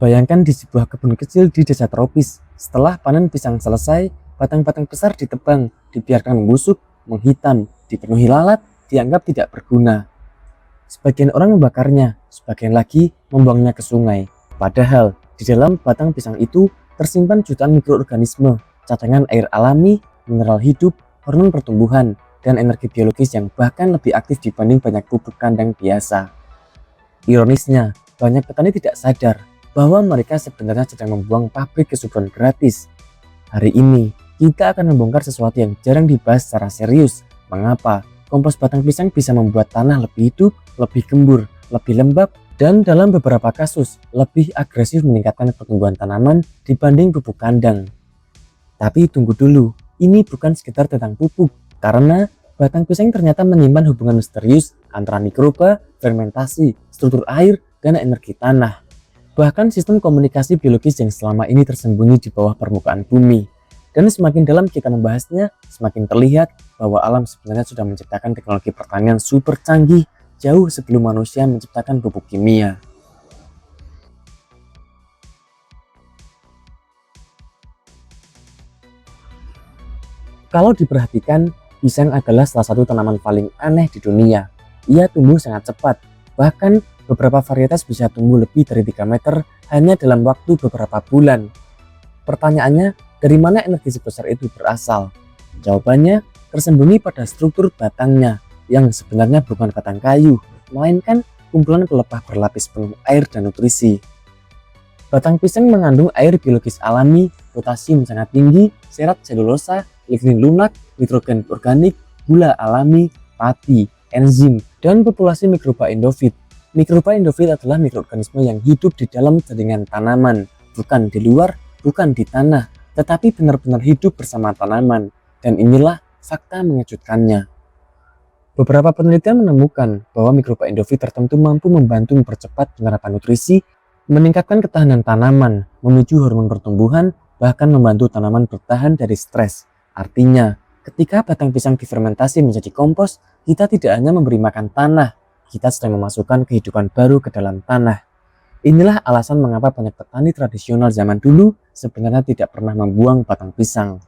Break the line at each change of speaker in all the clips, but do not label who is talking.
Bayangkan di sebuah kebun kecil di desa tropis. Setelah panen pisang selesai, batang-batang besar ditebang, dibiarkan membusuk, menghitam, dipenuhi lalat, dianggap tidak berguna. Sebagian orang membakarnya, sebagian lagi membuangnya ke sungai. Padahal di dalam batang pisang itu tersimpan jutaan mikroorganisme, cadangan air alami, mineral hidup, hormon pertumbuhan, dan energi biologis yang bahkan lebih aktif dibanding banyak pupuk kandang biasa. Ironisnya, banyak petani tidak sadar bahwa mereka sebenarnya sedang membuang pabrik kesuburan gratis. Hari ini, kita akan membongkar sesuatu yang jarang dibahas secara serius. Mengapa kompos batang pisang bisa membuat tanah lebih hidup, lebih gembur, lebih lembab, dan dalam beberapa kasus lebih agresif meningkatkan pertumbuhan tanaman dibanding pupuk kandang. Tapi tunggu dulu, ini bukan sekedar tentang pupuk, karena batang pisang ternyata menyimpan hubungan misterius antara mikroba, fermentasi, struktur air, dan energi tanah. Bahkan sistem komunikasi biologis yang selama ini tersembunyi di bawah permukaan bumi. Dan semakin dalam kita membahasnya, semakin terlihat bahwa alam sebenarnya sudah menciptakan teknologi pertanian super canggih jauh sebelum manusia menciptakan pupuk kimia. Kalau diperhatikan, pisang adalah salah satu tanaman paling aneh di dunia. Ia tumbuh sangat cepat, bahkan beberapa varietas bisa tumbuh lebih dari 3 meter hanya dalam waktu beberapa bulan. Pertanyaannya, dari mana energi sebesar itu berasal? Jawabannya tersembunyi pada struktur batangnya yang sebenarnya bukan batang kayu, melainkan kumpulan pelepah berlapis penuh air dan nutrisi. Batang pisang mengandung air biologis alami, potasium sangat tinggi, serat selulosa, lignin lunak, nitrogen organik, gula alami, pati, enzim, dan populasi mikroba endofit. Mikroba endofit adalah mikroorganisme yang hidup di dalam jaringan tanaman, bukan di luar, bukan di tanah, tetapi benar-benar hidup bersama tanaman. Dan inilah fakta mengejutkannya. Beberapa penelitian menemukan bahwa mikroba endofit tertentu mampu membantu mempercepat penyerapan nutrisi, meningkatkan ketahanan tanaman, memicu hormon pertumbuhan, bahkan membantu tanaman bertahan dari stres. Artinya, ketika batang pisang difermentasi menjadi kompos, kita tidak hanya memberi makan tanah, kita sedang memasukkan kehidupan baru ke dalam tanah. Inilah alasan mengapa banyak petani tradisional zaman dulu sebenarnya tidak pernah membuang batang pisang.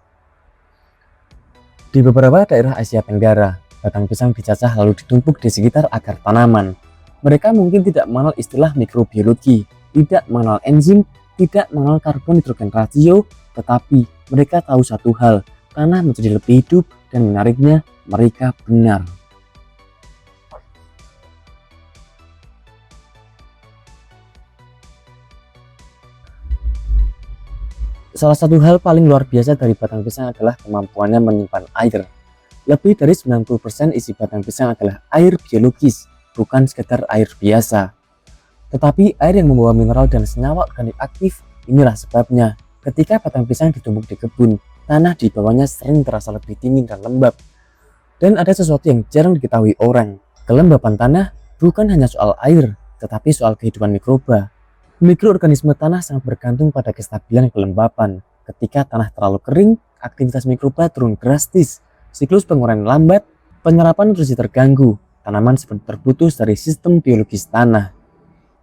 Di beberapa daerah Asia Tenggara, batang pisang dicacah lalu ditumpuk di sekitar akar tanaman. Mereka mungkin tidak mengenal istilah mikrobiologi, tidak mengenal enzim, tidak mengenal karbon nitrogen rasio, tetapi mereka tahu satu hal, tanah menjadi lebih hidup dan menariknya mereka benar. Salah satu hal paling luar biasa dari batang pisang adalah kemampuannya menyimpan air. Lebih dari 90% isi batang pisang adalah air biologis, bukan sekedar air biasa. Tetapi air yang membawa mineral dan senyawa organik aktif, inilah sebabnya. Ketika batang pisang ditumbuk di kebun, tanah di bawahnya sering terasa lebih dingin dan lembab. Dan ada sesuatu yang jarang diketahui orang. Kelembapan tanah bukan hanya soal air, tetapi soal kehidupan mikroba. Mikroorganisme tanah sangat bergantung pada kestabilan kelembapan. Ketika tanah terlalu kering, aktivitas mikroba turun drastis. Siklus penguraian lambat, penyerapan nutrisi terganggu, tanaman seperti terputus dari sistem biologis tanah.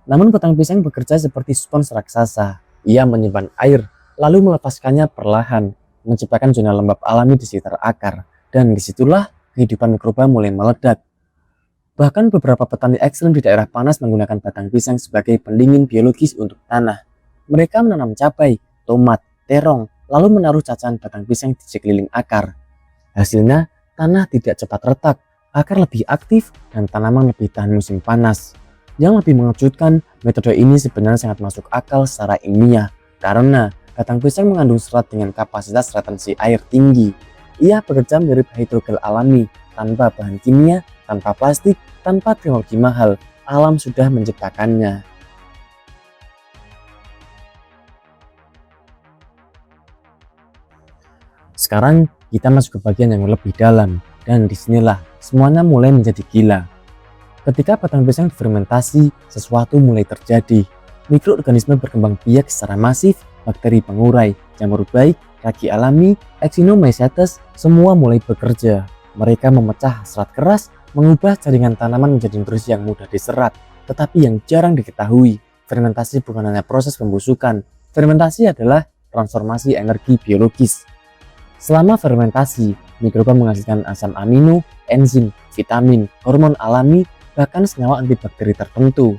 Namun batang pisang bekerja seperti spons raksasa. Ia menyimpan air, lalu melepaskannya perlahan, menciptakan zona lembab alami di sekitar akar. Dan disitulah kehidupan mikroba mulai meledak. Bahkan beberapa petani ekstrem di daerah panas menggunakan batang pisang sebagai pendingin biologis untuk tanah. Mereka menanam cabai, tomat, terong, lalu menaruh cacahan batang pisang di sekeliling akar. Hasilnya, tanah tidak cepat retak, akar lebih aktif, dan tanaman lebih tahan musim panas. Yang lebih mengejutkan, metode ini sebenarnya sangat masuk akal secara ilmiah, karena batang pisang mengandung serat dengan kapasitas retensi air tinggi. Ia bekerja mirip hidrogel alami, tanpa bahan kimia, tanpa plastik, tanpa teknologi mahal. Alam sudah menciptakannya. Sekarang kita masuk ke bagian yang lebih dalam, dan disinilah semuanya mulai menjadi gila. Ketika batang pisang difermentasi, sesuatu mulai terjadi. Mikroorganisme berkembang biak secara masif, bakteri pengurai, jamur baik, ragi alami, Actinomycetes, semua mulai bekerja. Mereka memecah serat keras, mengubah jaringan tanaman menjadi nutrisi yang mudah diserap. Tetapi yang jarang diketahui, fermentasi bukan hanya proses pembusukan. Fermentasi adalah transformasi energi biologis. Selama fermentasi, mikroba menghasilkan asam amino, enzim, vitamin, hormon alami, bahkan senyawa antibakteri tertentu.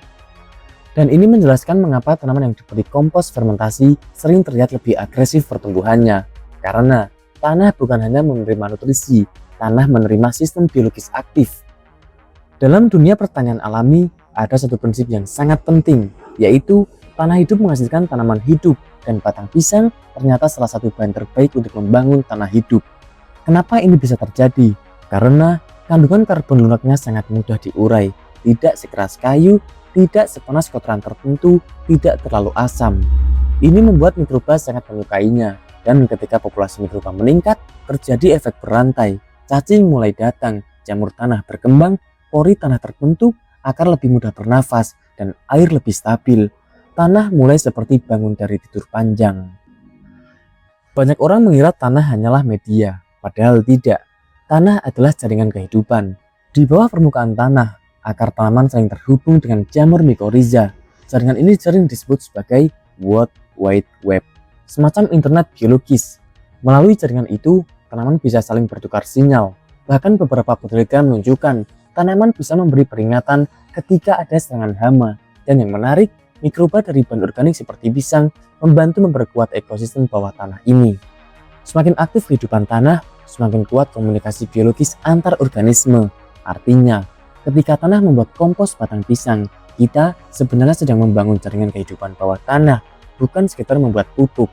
Dan ini menjelaskan mengapa tanaman yang diberi kompos fermentasi sering terlihat lebih agresif pertumbuhannya. Karena tanah bukan hanya menerima nutrisi, tanah menerima sistem biologis aktif. Dalam dunia pertanian alami, ada satu prinsip yang sangat penting, yaitu tanah hidup menghasilkan tanaman hidup, dan batang pisang ternyata salah satu bahan terbaik untuk membangun tanah hidup. Kenapa ini bisa terjadi? Karena kandungan karbon lunaknya sangat mudah diurai, tidak sekeras kayu, tidak sepanas kotoran tertentu, tidak terlalu asam. Ini membuat mikroba sangat menyukainya, dan ketika populasi mikroba meningkat, terjadi efek berantai. Cacing mulai datang, jamur tanah berkembang, pori tanah terbentuk, akar lebih mudah bernafas, dan air lebih stabil. Tanah mulai seperti bangun dari tidur panjang. Banyak orang mengira tanah hanyalah media, padahal tidak. Tanah adalah jaringan kehidupan. Di bawah permukaan tanah, akar tanaman sering terhubung dengan jamur mikorizа. Jaringan ini sering disebut sebagai World Wide Web, semacam internet biologis. Melalui jaringan itu, tanaman bisa saling bertukar sinyal. Bahkan beberapa penelitian menunjukkan tanaman bisa memberi peringatan ketika ada serangan hama. Dan yang menarik, mikroba dari bahan organik seperti pisang membantu memperkuat ekosistem bawah tanah ini. Semakin aktif kehidupan tanah, semakin kuat komunikasi biologis antar organisme. Artinya, ketika tanah membuat kompos batang pisang, kita sebenarnya sedang membangun jaringan kehidupan bawah tanah, bukan sekedar membuat pupuk.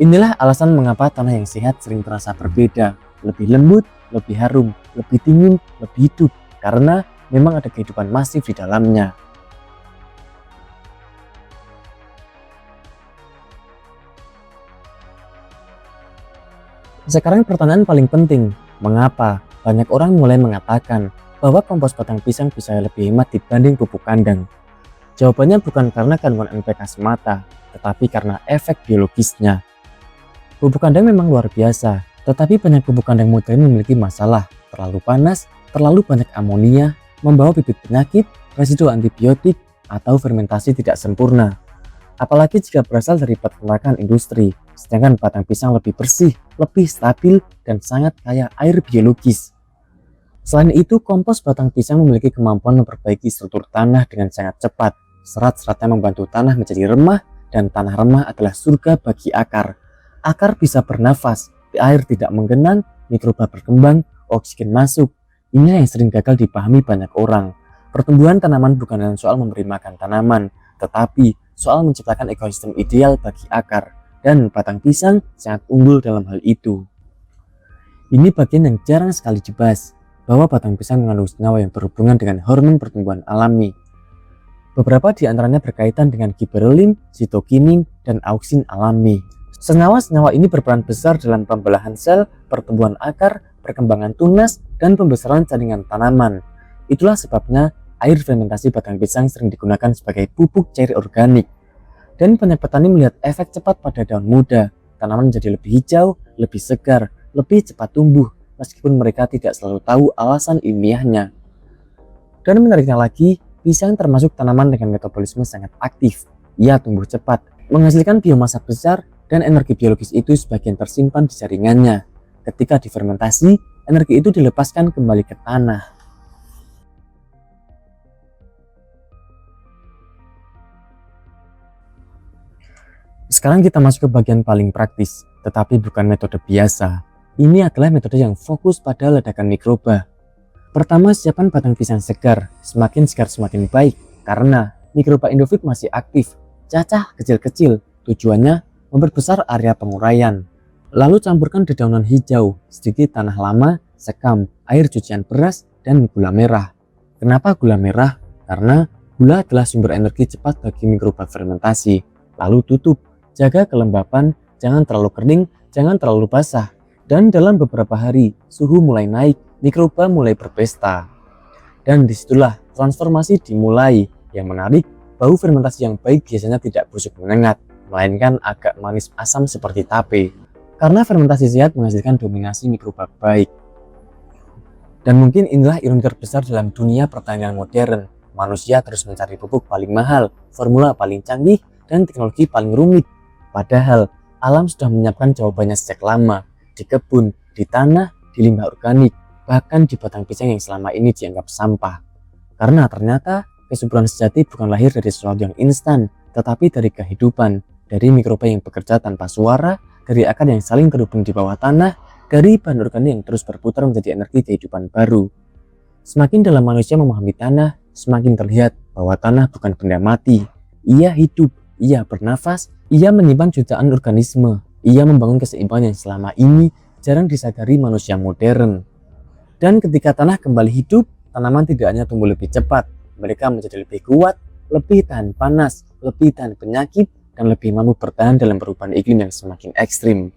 Inilah alasan mengapa tanah yang sehat sering terasa berbeda, lebih lembut, lebih harum, lebih dingin, lebih hidup, karena memang ada kehidupan masif di dalamnya. Sekarang pertanyaan paling penting, mengapa banyak orang mulai mengatakan bahwa kompos batang pisang bisa lebih hemat dibanding pupuk kandang? Jawabannya bukan karena kandungan NPK semata, tetapi karena efek biologisnya. Pupuk kandang memang luar biasa, tetapi banyak pupuk kandang modern memiliki masalah, terlalu panas, terlalu banyak amonia, membawa bibit penyakit, residu antibiotik, atau fermentasi tidak sempurna. Apalagi jika berasal dari peternakan industri, sedangkan batang pisang lebih bersih, lebih stabil, dan sangat kaya air biologis. Selain itu, kompos batang pisang memiliki kemampuan memperbaiki struktur tanah dengan sangat cepat. Serat-seratnya membantu tanah menjadi remah, dan tanah remah adalah surga bagi akar. Akar bisa bernafas, air tidak menggenang, mikroba berkembang, oksigen masuk. Ini yang sering gagal dipahami banyak orang. Pertumbuhan tanaman bukan hanya soal memberi makan tanaman, tetapi soal menciptakan ekosistem ideal bagi akar, dan batang pisang sangat unggul dalam hal itu. Ini bagian yang jarang sekali dibahas, bahwa batang pisang mengandung senyawa yang berhubungan dengan hormon pertumbuhan alami. Beberapa di antaranya berkaitan dengan giberelin, sitokinin, dan auksin alami. Senyawa-senyawa ini berperan besar dalam pembelahan sel, pertumbuhan akar, perkembangan tunas, dan pembesaran jaringan tanaman. Itulah sebabnya air fermentasi batang pisang sering digunakan sebagai pupuk cair organik. Dan banyak petani melihat efek cepat pada daun muda. Tanaman menjadi lebih hijau, lebih segar, lebih cepat tumbuh, meskipun mereka tidak selalu tahu alasan ilmiahnya. Dan menariknya lagi, pisang termasuk tanaman dengan metabolisme sangat aktif. Ia tumbuh cepat, menghasilkan biomasa besar, dan energi biologis itu sebagian tersimpan di jaringannya. Ketika difermentasi, energi itu dilepaskan kembali ke tanah. Sekarang kita masuk ke bagian paling praktis, tetapi bukan metode biasa. Ini adalah metode yang fokus pada ledakan mikroba. Pertama, siapkan batang pisang segar. Semakin segar semakin baik, karena mikroba endofit masih aktif. Cacah kecil-kecil, tujuannya memperbesar area penguraian. Lalu campurkan dedaunan hijau, sedikit tanah lama, sekam, air cucian beras, dan gula merah. Kenapa gula merah? Karena gula adalah sumber energi cepat bagi mikroba fermentasi. Lalu tutup. Jaga kelembapan, jangan terlalu kering, jangan terlalu basah. Dan dalam beberapa hari, suhu mulai naik, mikroba mulai berpesta. Dan disitulah transformasi dimulai. Yang menarik, bau fermentasi yang baik biasanya tidak busuk menyengat, melainkan agak manis asam seperti tape. Karena fermentasi sehat menghasilkan dominasi mikroba baik. Dan mungkin inilah ironi terbesar dalam dunia pertanian modern. manusia terus mencari pupuk paling mahal, formula paling canggih, dan teknologi paling rumit. Padahal alam sudah menyiapkan jawabannya sejak lama, di kebun, di tanah, di limbah organik, bahkan di batang pisang yang selama ini dianggap sampah. Karena ternyata kesuburan sejati bukan lahir dari sesuatu yang instan, tetapi dari kehidupan, dari mikroba yang bekerja tanpa suara, dari akar yang saling terhubung di bawah tanah, dari bahan organik yang terus berputar menjadi energi kehidupan baru. Semakin dalam manusia memahami tanah, semakin terlihat bahwa tanah bukan benda mati. Ia hidup, ia bernafas, ia menyimpan jutaan organisme, ia membangun keseimbangan yang selama ini jarang disadari manusia modern. Dan ketika tanah kembali hidup, tanaman tidak hanya tumbuh lebih cepat, mereka menjadi lebih kuat, lebih tahan panas, lebih tahan penyakit, dan lebih mampu bertahan dalam perubahan iklim yang semakin ekstrim.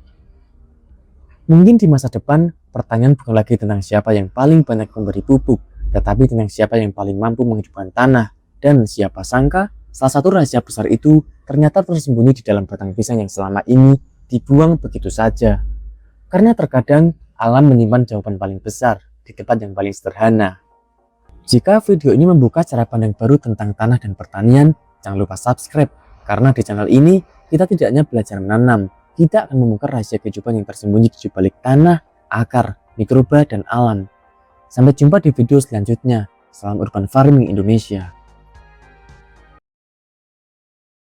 Mungkin di masa depan, pertanyaan bukan lagi tentang siapa yang paling banyak memberi pupuk, tetapi tentang siapa yang paling mampu menghidupkan tanah. Dan siapa sangka, salah satu rahasia besar itu ternyata tersembunyi di dalam batang pisang yang selama ini dibuang begitu saja. Karena terkadang alam menyimpan jawaban paling besar di tempat yang paling sederhana. Jika video ini membuka cara pandang baru tentang tanah dan pertanian, jangan lupa subscribe. Karena di channel ini, kita tidak hanya belajar menanam, kita akan membongkar rahasia kehidupan yang tersembunyi di balik tanah, akar, mikroba, dan alam. Sampai jumpa di video selanjutnya. Salam Urban Farming Indonesia.